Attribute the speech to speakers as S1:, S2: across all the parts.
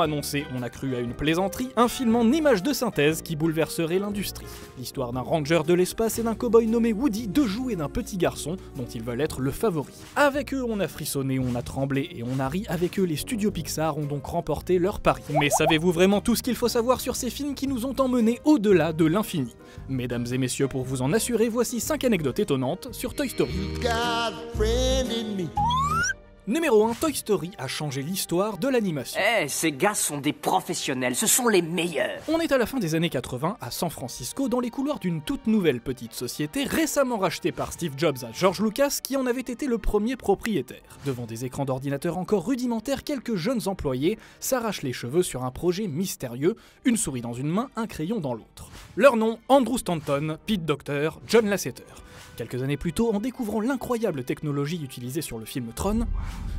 S1: annoncé, on a cru à une plaisanterie, un film en images de synthèse qui bouleverserait l'industrie. L'histoire d'un ranger de l'espace et d'un cow-boy nommé Woody, deux jouets d'un petit garçon dont ils veulent être le favori. Avec eux, on a frissonné, on a tremblé et on a ri. Avec eux, les studios Pixar ont donc remporté leur pari. Mais savez-vous vraiment tout ce qu'il faut savoir sur ces films qui nous ont emmenés au-delà de l'infini? Mesdames et messieurs, pour vous en assurer, voici 5 anecdotes étonnantes sur Toy Story. Numéro 1, Toy Story a changé l'histoire de l'animation.
S2: Ces gars sont des professionnels, ce sont les meilleurs.
S1: On est à la fin des années 80 à San Francisco dans les couloirs d'une toute nouvelle petite société récemment rachetée par Steve Jobs à George Lucas qui en avait été le premier propriétaire. Devant des écrans d'ordinateur encore rudimentaires, quelques jeunes employés s'arrachent les cheveux sur un projet mystérieux, une souris dans une main, un crayon dans l'autre. Leur nom, Andrew Stanton, Pete Docter, John Lasseter. Quelques années plus tôt, en découvrant l'incroyable technologie utilisée sur le film Tron,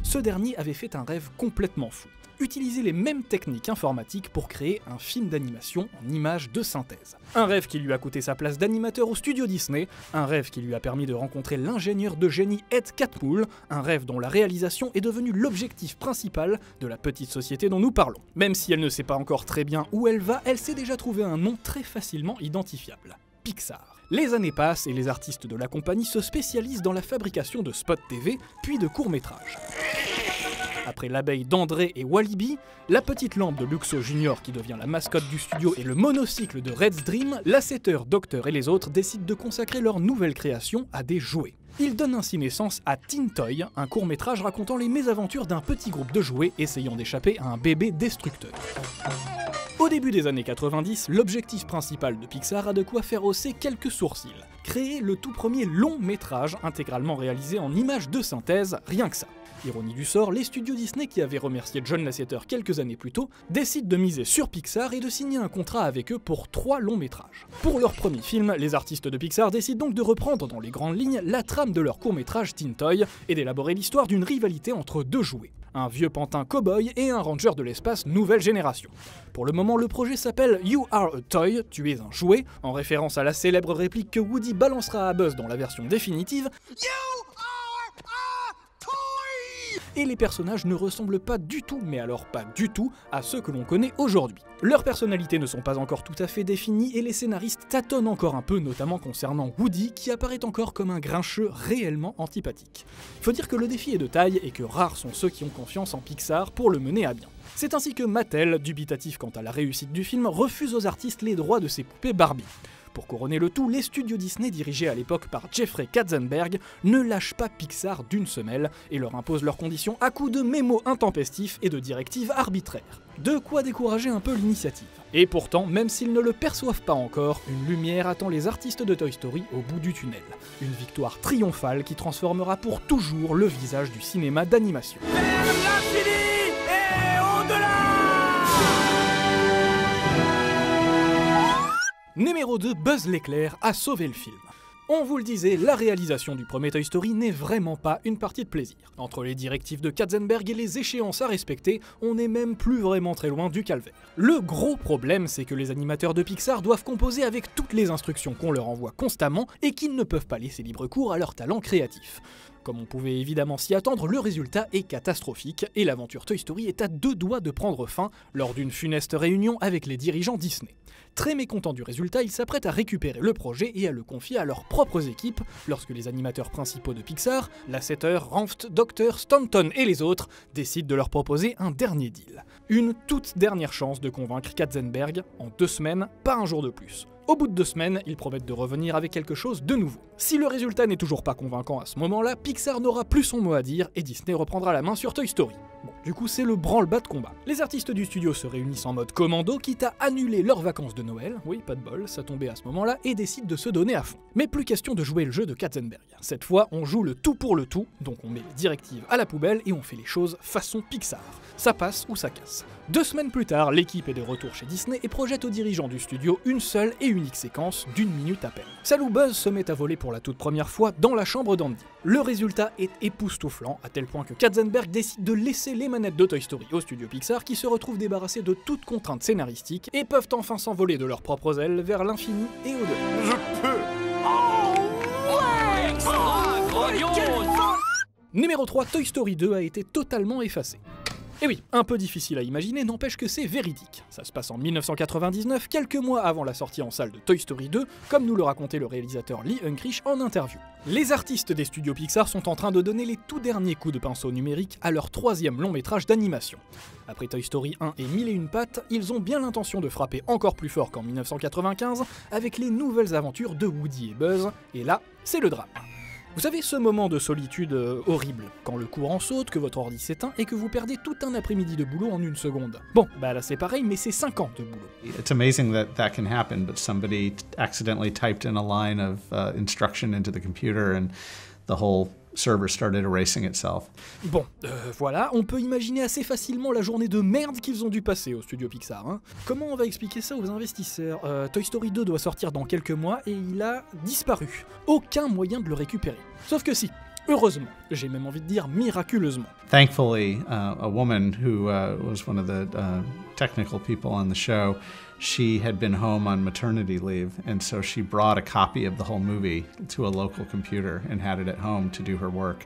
S1: ce dernier avait fait un rêve complètement fou. Utiliser les mêmes techniques informatiques pour créer un film d'animation en images de synthèse. Un rêve qui lui a coûté sa place d'animateur au studio Disney, un rêve qui lui a permis de rencontrer l'ingénieur de génie Ed Catmull, un rêve dont la réalisation est devenue l'objectif principal de la petite société dont nous parlons. Même si elle ne sait pas encore très bien où elle va, elle s'est déjà trouvé un nom très facilement identifiable. Pixar. Les années passent et les artistes de la compagnie se spécialisent dans la fabrication de spots TV, puis de courts-métrages. Après l'abeille d'André et Walibi, la petite lampe de Luxo Junior qui devient la mascotte du studio et le monocycle de Red's Dream, Lasseter, Docter et les autres décident de consacrer leur nouvelle création à des jouets. Ils donnent ainsi naissance à Teen Toy, un court-métrage racontant les mésaventures d'un petit groupe de jouets essayant d'échapper à un bébé destructeur. Au début des années 90, l'objectif principal de Pixar a de quoi faire hausser quelques sourcils. Créer le tout premier long métrage intégralement réalisé en images de synthèse, rien que ça. Ironie du sort, les studios Disney qui avaient remercié John Lasseter quelques années plus tôt décident de miser sur Pixar et de signer un contrat avec eux pour 3 longs métrages. Pour leur premier film, les artistes de Pixar décident donc de reprendre dans les grandes lignes la trame de leur court-métrage Teen Toy et d'élaborer l'histoire d'une rivalité entre deux jouets. Un vieux pantin cow-boy et un ranger de l'espace nouvelle génération. Pour le moment, le projet s'appelle You Are a Toy, tu es un jouet, en référence à la célèbre réplique que Woody balancera à Buzz dans la version définitive. Et les personnages ne ressemblent pas du tout, mais alors pas du tout, à ceux que l'on connaît aujourd'hui. Leurs personnalités ne sont pas encore tout à fait définies et les scénaristes tâtonnent encore un peu, notamment concernant Woody, qui apparaît encore comme un grincheux réellement antipathique. Il faut dire que le défi est de taille et que rares sont ceux qui ont confiance en Pixar pour le mener à bien. C'est ainsi que Mattel, dubitatif quant à la réussite du film, refuse aux artistes les droits de ses poupées Barbie. Pour couronner le tout, les studios Disney, dirigés à l'époque par Jeffrey Katzenberg, ne lâchent pas Pixar d'une semelle et leur imposent leurs conditions à coups de mémos intempestifs et de directives arbitraires. De quoi décourager un peu l'initiative. Et pourtant, même s'ils ne le perçoivent pas encore, une lumière attend les artistes de Toy Story au bout du tunnel. Une victoire triomphale qui transformera pour toujours le visage du cinéma d'animation. Numéro 2, Buzz l'éclair a sauvé le film. On vous le disait, la réalisation du premier Toy Story n'est vraiment pas une partie de plaisir. Entre les directives de Katzenberg et les échéances à respecter, on n'est même plus vraiment très loin du calvaire. Le gros problème, c'est que les animateurs de Pixar doivent composer avec toutes les instructions qu'on leur envoie constamment et qu'ils ne peuvent pas laisser libre cours à leur talent créatif. Comme on pouvait évidemment s'y attendre, le résultat est catastrophique et l'aventure Toy Story est à 2 doigts de prendre fin lors d'une funeste réunion avec les dirigeants Disney. Très mécontents du résultat, ils s'apprêtent à récupérer le projet et à le confier à leurs propres équipes lorsque les animateurs principaux de Pixar, Lasseter, Ranft, Docter, Stanton et les autres, décident de leur proposer un dernier deal. Une toute dernière chance de convaincre Katzenberg en 2 semaines, pas un jour de plus. Au bout de 2 semaines, ils promettent de revenir avec quelque chose de nouveau. Si le résultat n'est toujours pas convaincant à ce moment-là, Pixar n'aura plus son mot à dire et Disney reprendra la main sur Toy Story. Bon, du coup c'est le branle-bas de combat. Les artistes du studio se réunissent en mode commando, quitte à annuler leurs vacances de Noël, oui pas de bol, ça tombait à ce moment-là, et décident de se donner à fond. Mais plus question de jouer le jeu de Katzenberg. Cette fois, on joue le tout pour le tout, donc on met les directives à la poubelle et on fait les choses façon Pixar. Ça passe ou ça casse. 2 semaines plus tard, l'équipe est de retour chez Disney et projette aux dirigeants du studio une seule et unique séquence d'1 minute à peine. Celle où Buzz se met à voler pour la toute première fois dans la chambre d'Andy. Le résultat est époustouflant, à tel point que Katzenberg décide de laisser les manettes de Toy Story au studio Pixar qui se retrouvent débarrassés de toute contrainte scénaristique et peuvent enfin s'envoler de leurs propres ailes vers l'infini et au-delà.
S3: Je peux.
S1: Numéro 3, Toy Story 2 a été totalement effacé. Et oui, un peu difficile à imaginer, n'empêche que c'est véridique. Ça se passe en 1999, quelques mois avant la sortie en salle de Toy Story 2, comme nous le racontait le réalisateur Lee Unkrich en interview. Les artistes des studios Pixar sont en train de donner les tout derniers coups de pinceau numérique à leur 3e long métrage d'animation. Après Toy Story 1 et 1001 pattes, ils ont bien l'intention de frapper encore plus fort qu'en 1995 avec les nouvelles aventures de Woody et Buzz, et là, c'est le drame. Vous savez ce moment de solitude horrible, quand le courant saute, que votre ordi s'éteint et que vous perdez tout un après-midi de boulot en 1 seconde. Bon, bah là c'est pareil, mais c'est 5 ans de boulot.
S3: It's amazing that can happen, but somebody accidentally typed in a line of instruction into the computer and the whole server started erasing itself.
S1: Bon, voilà, on peut imaginer assez facilement la journée de merde qu'ils ont dû passer au studio Pixar. Hein. Comment on va expliquer ça aux investisseurs? Toy Story 2 doit sortir dans quelques mois et il a disparu. Aucun moyen de le récupérer. Sauf que si, heureusement, j'ai même envie de dire miraculeusement.
S3: Thankfully, a woman who was one of the technical people on the show, she had been home on maternity leave, and so she brought a copy of the whole movie to a local computer and had it at home to do her work.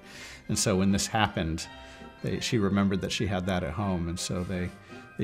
S3: And so when this happened, she remembered that she had that at home, and so they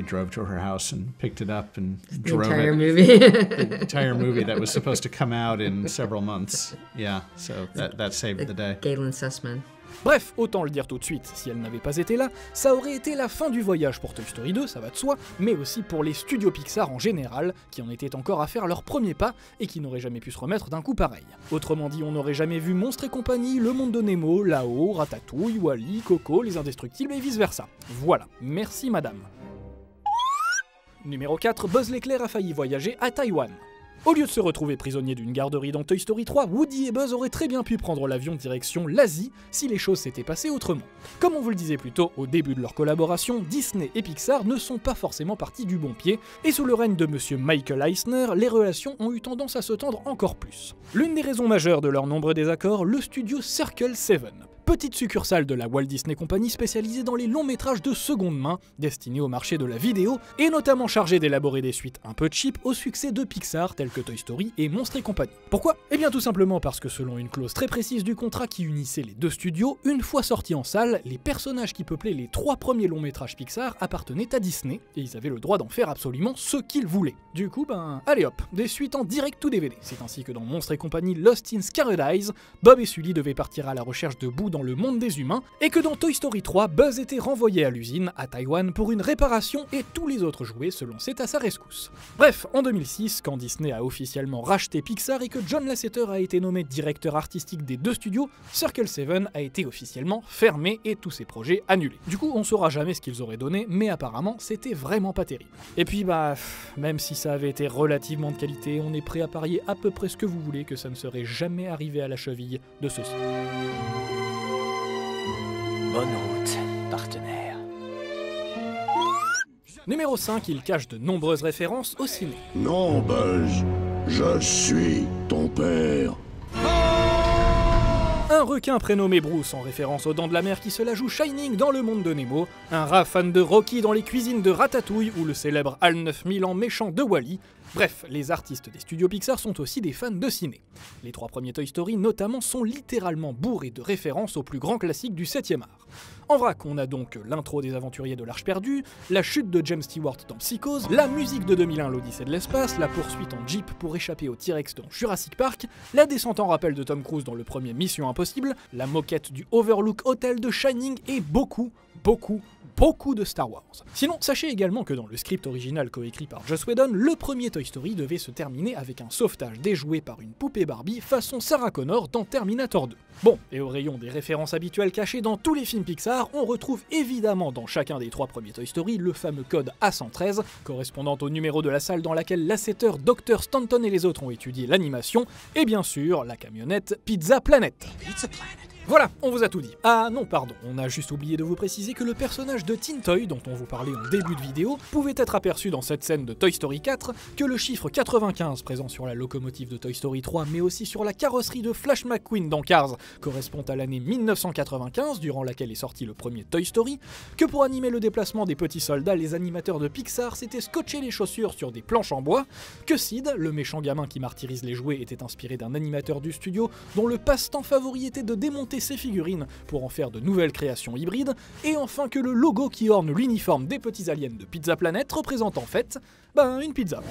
S3: drove to her house and picked it up and drove
S4: entire
S3: it.
S4: movie.
S3: The entire movie that was supposed to come out in several months. Yeah, so that saved the day.
S4: Galen Sussman.
S1: Bref, autant le dire tout de suite, si elle n'avait pas été là, ça aurait été la fin du voyage pour Toy Story 2, ça va de soi, mais aussi pour les studios Pixar en général, qui en étaient encore à faire leur premier pas et qui n'auraient jamais pu se remettre d'un coup pareil. Autrement dit, on n'aurait jamais vu Monstres et compagnie, Le Monde de Nemo, Là-haut, Ratatouille, Wall-E, Coco, Les Indestructibles et vice versa. Voilà, merci madame. Numéro 4, Buzz l'éclair a failli voyager à Taïwan. Au lieu de se retrouver prisonnier d'une garderie dans Toy Story 3, Woody et Buzz auraient très bien pu prendre l'avion direction l'Asie si les choses s'étaient passées autrement. Comme on vous le disait plus tôt, au début de leur collaboration, Disney et Pixar ne sont pas forcément partis du bon pied, et sous le règne de Monsieur Michael Eisner, les relations ont eu tendance à se tendre encore plus. L'une des raisons majeures de leurs nombreux désaccords, le studio Circle 7. Petite succursale de la Walt Disney Company spécialisée dans les longs métrages de seconde main, destinés au marché de la vidéo, et notamment chargée d'élaborer des suites un peu cheap au succès de Pixar tels que Toy Story et Monstres et compagnie. Pourquoi? Eh bien tout simplement parce que selon une clause très précise du contrat qui unissait les deux studios, une fois sortis en salle, les personnages qui peuplaient les 3 premiers longs métrages Pixar appartenaient à Disney, et ils avaient le droit d'en faire absolument ce qu'ils voulaient. Du coup, allez hop, des suites en direct tout DVD. C'est ainsi que dans Monstres et compagnie Lost in Paradise, Bob et Sully devaient partir à la recherche de Boo dans le monde des humains, et que dans Toy Story 3, Buzz était renvoyé à l'usine, à Taïwan, pour une réparation, et tous les autres jouets se lançaient à sa rescousse. Bref, en 2006, quand Disney a officiellement racheté Pixar et que John Lasseter a été nommé directeur artistique des 2 studios, Circle 7 a été officiellement fermé et tous ses projets annulés. Du coup, on saura jamais ce qu'ils auraient donné, mais apparemment, c'était vraiment pas terrible. Et puis même si ça avait été relativement de qualité, on est prêt à parier à peu près ce que vous voulez que ça ne serait jamais arrivé à la cheville de ceux-ci.
S2: Bonne route, partenaire.
S1: Numéro 5, il cache de nombreuses références au ciné.
S5: Non, Buzz, je suis ton père.
S1: Un requin prénommé Bruce en référence aux Dents de la Mer qui se la joue Shining dans Le Monde de Nemo, un rat fan de Rocky dans les cuisines de Ratatouille ou le célèbre HAL 9000 en méchant de Wall-E. Bref, les artistes des studios Pixar sont aussi des fans de ciné. Les 3 premiers Toy Story notamment sont littéralement bourrés de références aux plus grands classiques du 7e art. En vrac, on a donc l'intro des aventuriers de l'Arche perdue, la chute de James Stewart dans Psychose, la musique de 2001 l'Odyssée de l'espace, la poursuite en Jeep pour échapper au T-Rex dans Jurassic Park, la descente en rappel de Tom Cruise dans le premier Mission Impossible, la moquette du Overlook Hotel de Shining et beaucoup de Star Wars. Sinon, sachez également que dans le script original coécrit par Joss Whedon, le premier Toy Story devait se terminer avec un sauvetage déjoué par une poupée Barbie façon Sarah Connor dans Terminator 2. Bon, et au rayon des références habituelles cachées dans tous les films Pixar, on retrouve évidemment dans chacun des 3 premiers Toy Story le fameux code A113, correspondant au numéro de la salle dans laquelle Lasseter, Dr. Stanton et les autres ont étudié l'animation, et bien sûr la camionnette Pizza Planet. Voilà, on vous a tout dit. Ah non, pardon, on a juste oublié de vous préciser que le personnage de Tin Toy, dont on vous parlait en début de vidéo, pouvait être aperçu dans cette scène de Toy Story 4, que le chiffre 95 présent sur la locomotive de Toy Story 3, mais aussi sur la carrosserie de Flash McQueen dans Cars, correspond à l'année 1995, durant laquelle est sorti le premier Toy Story, que pour animer le déplacement des petits soldats, les animateurs de Pixar s'étaient scotché les chaussures sur des planches en bois, que Sid, le méchant gamin qui martyrise les jouets, était inspiré d'un animateur du studio, dont le passe-temps favori était de démonter monter ses figurines pour en faire de nouvelles créations hybrides, et enfin que le logo qui orne l'uniforme des petits aliens de Pizza Planet représente en fait, une pizza.